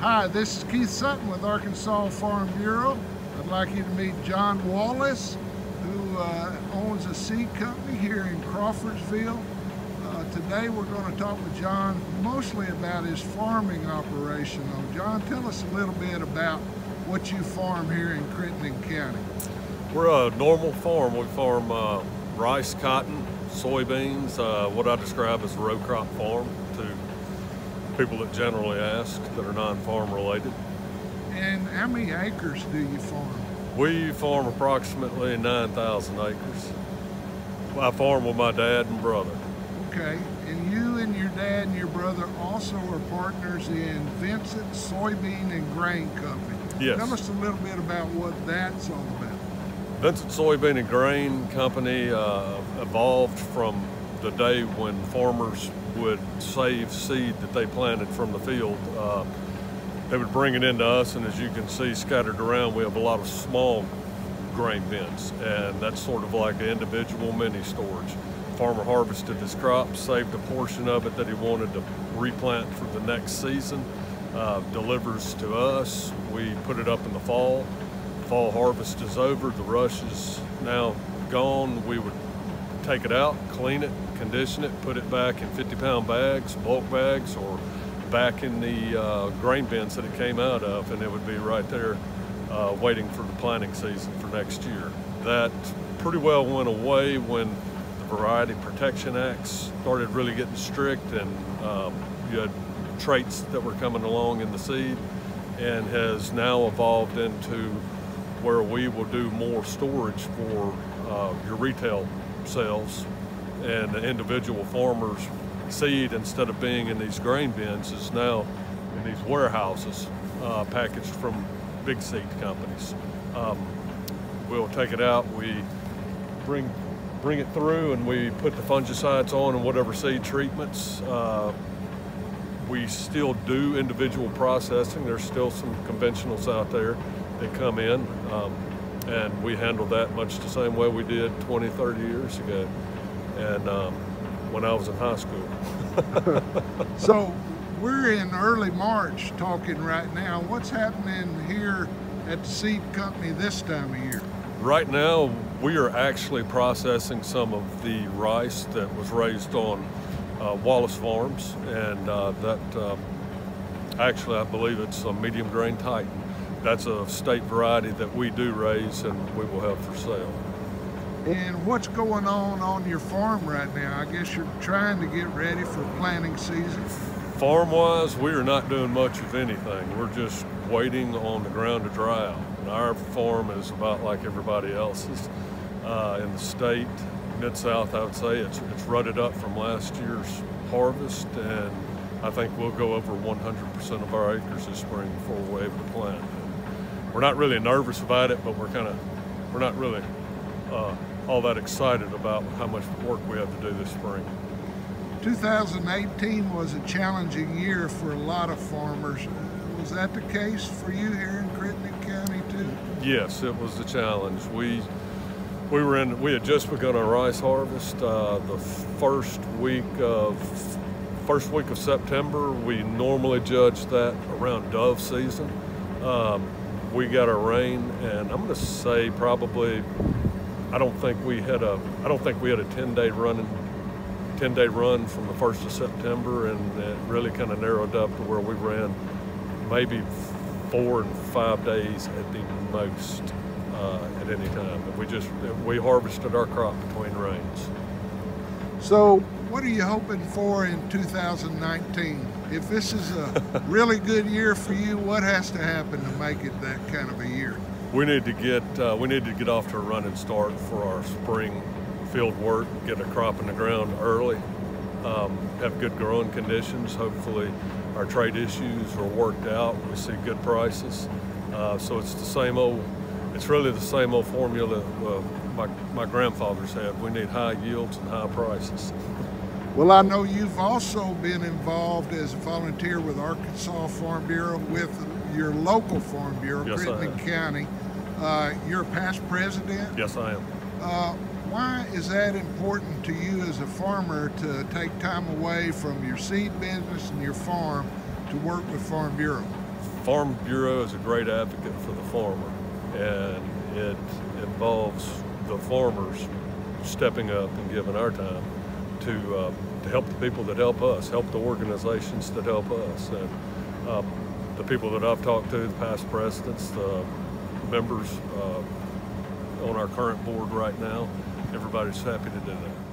Hi, this is Keith Sutton with Arkansas Farm Bureau. I'd like you to meet John Wallace, who owns a seed company here in Crawfordsville. Today we're going to talk with John mostly about his farming operation. John, tell us a little bit about what you farm here in Crittenden County. We're a normal farm. We farm rice, cotton, soybeans, what I describe as a row crop farm to people that generally ask that are non-farm related. And how many acres do you farm? We farm approximately 9,000 acres. I farm with my dad and brother. Okay, and you and your dad and your brother also are partners in Vincent Soybean and Grain Company. Yes. Tell us a little bit about what that's all about. Vincent Soybean and Grain Company evolved from the day when farmers would save seed that they planted from the field. They would bring it into us, and as you can see scattered around, we have a lot of small grain bins, and that's sort of like an individual mini storage. Farmer harvested his crop, saved a portion of it that he wanted to replant for the next season, delivers to us. We put it up in the fall. Fall harvest is over, the rush is now gone. We would take it out, clean it, condition it, put it back in 50-pound bags, bulk bags, or back in the grain bins that it came out of, and it would be right there waiting for the planting season for next year. That pretty well went away when the Variety Protection Acts started really getting strict, and you had traits that were coming along in the seed, and has now evolved into where we will do more storage for your retail sales, and the individual farmers' seed, instead of being in these grain bins, is now in these warehouses packaged from big seed companies. We'll take it out, we bring it through, and we put the fungicides on and whatever seed treatments. We still do individual processing. There's still some conventionals out there that come in, and we handle that much the same way we did 20, 30 years ago, and when I was in high school. So we're in early March talking right now. What's happening here at the seed company this time of year? Right now, we are actually processing some of the rice that was raised on Wallace Farms, and actually I believe it's a medium grain Titan. That's a state variety that we do raise and we will have for sale. And what's going on your farm right now? I guess you're trying to get ready for planting season. Farm-wise, we are not doing much of anything. We're just waiting on the ground to dry out. Our farm is about like everybody else's in the state, Mid-South, I would say. It's rutted up from last year's harvest, and I think we'll go over 100% of our acres this spring before we're able to plant. We're not really nervous about it, but we're not really all that excited about how much work we have to do this spring. 2018 was a challenging year for a lot of farmers. Was that the case for you here in Crittenden County too? Yes, it was a challenge. We had just begun our rice harvest. The first week of September, we normally judge that around dove season. We got our rain, and I'm going to say probably I don't think we had a 10-day run from the 1st of September, and it really kind of narrowed up to where we ran maybe 4 and 5 days at the most at any time. We harvested our crop between rains. So what are you hoping for in 2019? If this is a really good year for you, what has to happen to make it that kind of a year? We need to get off to a running start for our spring field work, get a crop in the ground early, have good growing conditions. Hopefully our trade issues are worked out. We see good prices. So it's really the same old formula my grandfathers had. We need high yields and high prices. Well, I know you've also been involved as a volunteer with Arkansas Farm Bureau with your local Farm Bureau, Yes, Crittenden County. You're a past president? Yes, I am. Why is that important to you as a farmer to take time away from your seed business and your farm to work with Farm Bureau? Farm Bureau is a great advocate for the farmer, and it involves the farmers stepping up and giving our time to help the people that help us, help the organizations that help us. And the people that I've talked to, the past presidents, the members on our current board right now, everybody's happy to do that.